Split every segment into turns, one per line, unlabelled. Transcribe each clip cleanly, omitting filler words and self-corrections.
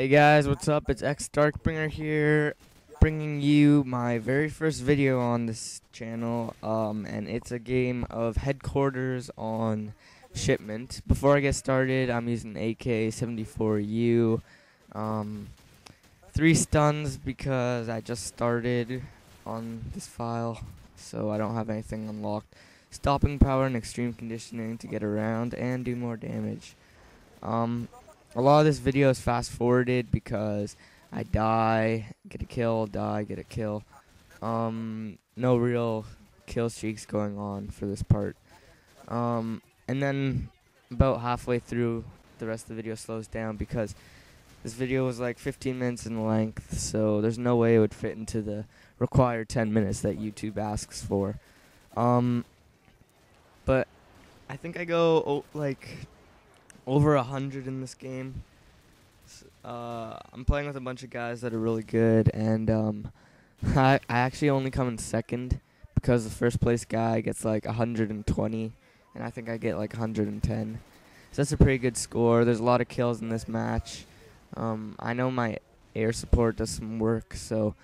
Hey guys, what's up? It's xDarkbringer here, bringing you my very first video on this channel, and it's a game of Headquarters on Shipment. Before I get started, I'm using AK-74U, 3 stuns because I just started on this file, so I don't have anything unlocked. Stopping power and extreme conditioning to get around and do more damage. A lot of this video is fast forwarded because I die, get a kill, die, get a kill. No real kill streaks going on for this part. And then about halfway through, the rest of the video slows down because this video was like 15 minutes in length, so there's no way it would fit into the required 10 minutes that YouTube asks for. But I think I go over 100 in this game. I'm playing with a bunch of guys that are really good, and I actually only come in second because the first place guy gets like 120, and I think I get like 110. So that's a pretty good score. There's a lot of kills in this match. I know my air support does some work, so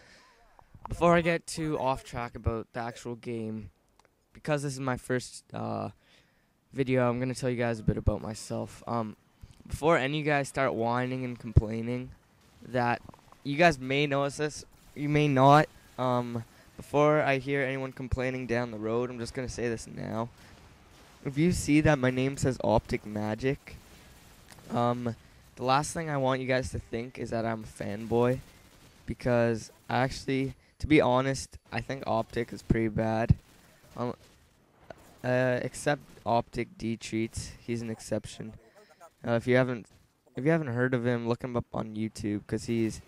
before I get too off track about the actual game, because this is my first video, I'm going to tell you guys a bit about myself. Before any of you guys start whining and complaining, that you guys may notice this, you may not. Before I hear anyone complaining down the road, I'm just going to say this now. If you see that my name says Optic Magic, the last thing I want you guys to think is that I'm a fanboy, because actually, to be honest, I think Optic is pretty bad. Except Optic D Treats, he's an exception. If you haven't heard of him, look him up on YouTube, because he's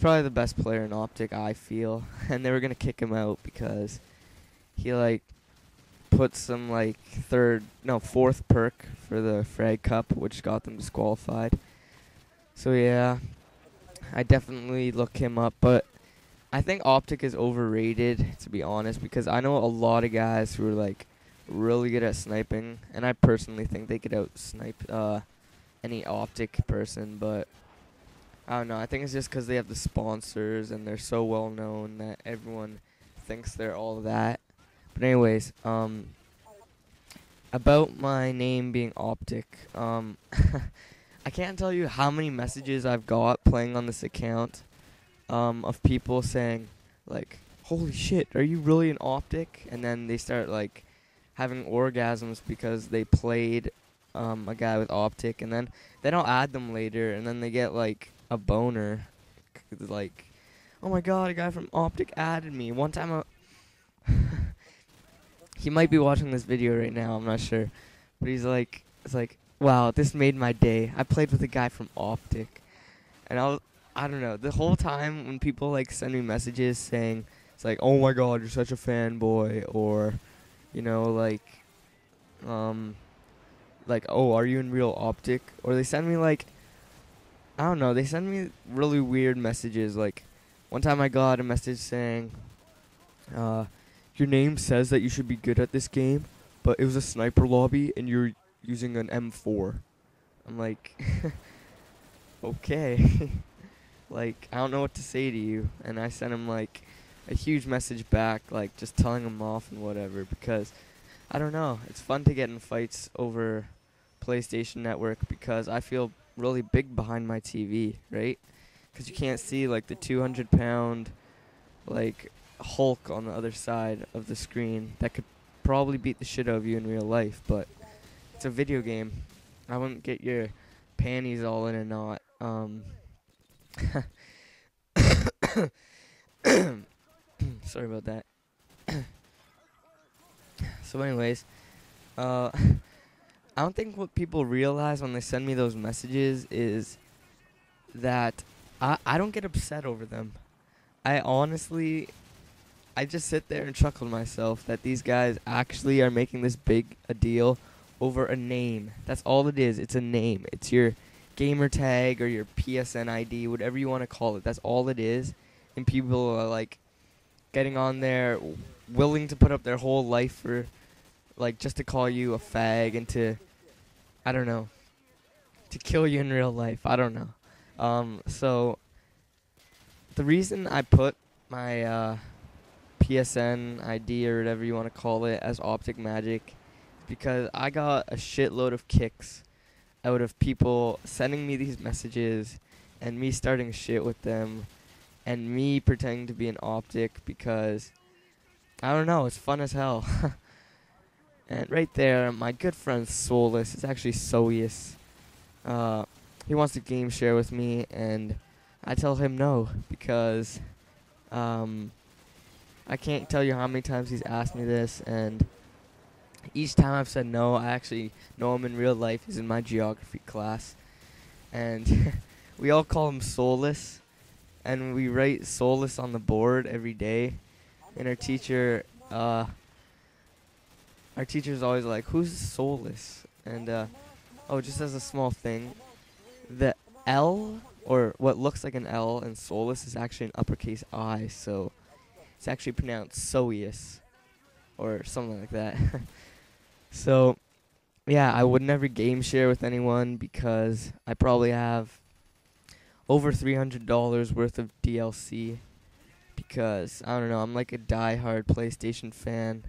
probably the best player in Optic, I feel. And they were gonna kick him out because he like put some like fourth perk for the Frag Cup, which got them disqualified. So yeah, I definitely look him up, but I think Optic is overrated, to be honest, because I know a lot of guys who are like really good at sniping, and I personally think they could out-snipe any Optic person, but I don't know. I think it's just because they have the sponsors and they're so well known that everyone thinks they're all that. But anyways, about my name being Optic, I can't tell you how many messages I've got playing on this account of people saying like, "Holy shit, are you really an Optic?" And then they start like having orgasms because they played a guy with Optic, and then I'll add them later, and then they get like a boner, like, "Oh my god, a guy from Optic added me." One time, he might be watching this video right now, I'm not sure, but it's like, "Wow, this made my day. I played with a guy from Optic," and I don't know. The whole time when people like send me messages saying it's like, "Oh my god, you're such a fanboy," or you know, like, "Oh, are you in real Optic?" Or they send me like, I don't know, they send me really weird messages. Like, one time I got a message saying, "Your name says that you should be good at this game, but it was a sniper lobby and you're using an M4. I'm like, okay. Like, I don't know what to say to you. And I sent him like a huge message back, like just telling him off and whatever, because I don't know, it's fun to get in fights over PlayStation Network because I feel really big behind my TV, right? Because you can't see like the 200-pound like Hulk on the other side of the screen that could probably beat the shit out of you in real life, but it's a video game. I wouldn't get your panties all in a knot. Sorry about that. So anyways, I don't think what people realize when they send me those messages is that I don't get upset over them. I just sit there and chuckle to myself that these guys actually are making this big a deal over a name. That's all it is. It's a name. It's your gamer tag or your PSN ID, whatever you want to call it. That's all it is. And people are like getting on there, willing to put up their whole life for like just to call you a fag and to, I don't know, to kill you in real life. I don't know. So the reason I put my PSN ID or whatever you want to call it as Optic Magic is because I got a shitload of kicks out of people sending me these messages and me starting shit with them and me pretending to be an Optic because I don't know, it's fun as hell. And right there, my good friend Solus, it's actually Soius. He wants to game share with me, and I tell him no because I can't tell you how many times he's asked me this, and each time I've said no. I actually know him in real life. He's in my geography class, and we all call him Solus, and we write Solus on the board every day. And our teacher's always like, "Who's Solus?" And just as a small thing, the L, or what looks like an L in Solus, is actually an uppercase I, so it's actually pronounced Soius or something like that. So yeah, I would never game share with anyone because I probably have over $300 worth of DLC because I don't know, I'm like a die-hard PlayStation fan.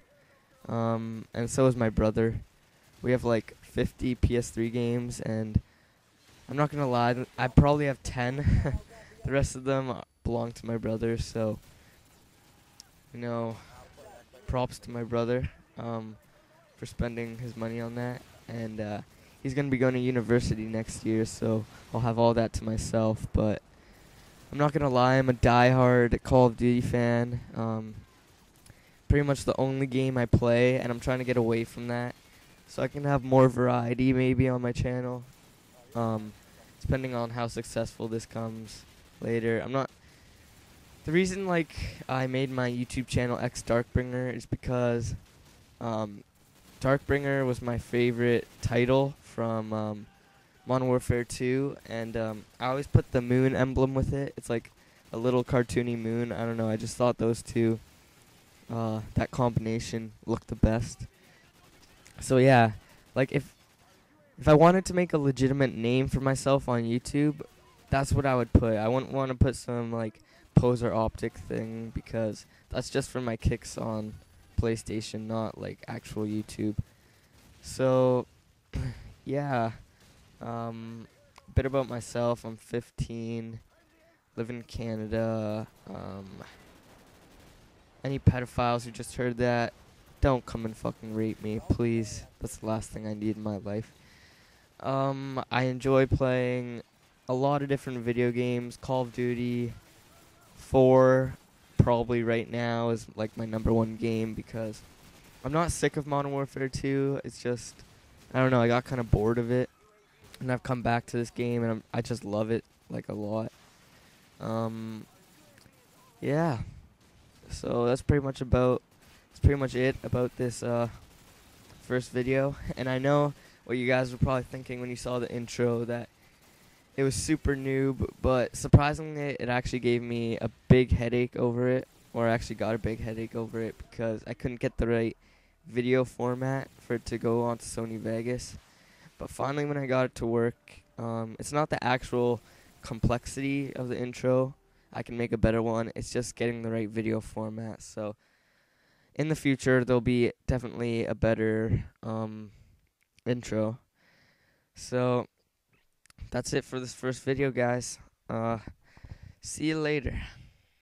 And so is my brother. We have like 50 PS3 games, and I'm not gonna lie, I probably have 10. The rest of them belong to my brother, so props to my brother for spending his money on that. And he's gonna be going to university next year, so I'll have all that to myself. But I'm not gonna lie, I'm a die-hard Call of Duty fan. Pretty much the only game I play, and I'm trying to get away from that so I can have more variety maybe on my channel. Depending on how successful this comes later. The reason I made my YouTube channel xDarkbringer is because Darkbringer was my favorite title from Modern Warfare 2, and I always put the moon emblem with it. It's like a little cartoony moon. I don't know, I just thought those two, that combination looked the best. So yeah, if I wanted to make a legitimate name for myself on YouTube, that's what I would put. I wouldn't want to put some poser optic thing because that's just for my kicks on PlayStation, not actual YouTube. So yeah, a bit about myself. I'm 15, live in Canada. Any pedophiles who just heard that, don't come and fucking rape me, please. That's the last thing I need in my life. I enjoy playing a lot of different video games. Call of Duty 4 probably right now is my number one game because I'm not sick of Modern Warfare 2. It's just, I don't know, I got kind of bored of it, and I've come back to this game, and I just love it a lot. Yeah. So that's pretty much it about this first video. And I know what you guys were probably thinking when you saw the intro, that it was super noob, but surprisingly it actually gave me a big headache over it, or I actually got a big headache over it because I couldn't get the right video format for it to go onto Sony Vegas. But finally when I got it to work, it's not the actual complexity of the intro. I can make a better one. It's just getting the right video format. So in the future, there'll be definitely a better intro. So that's it for this first video, guys. See you later.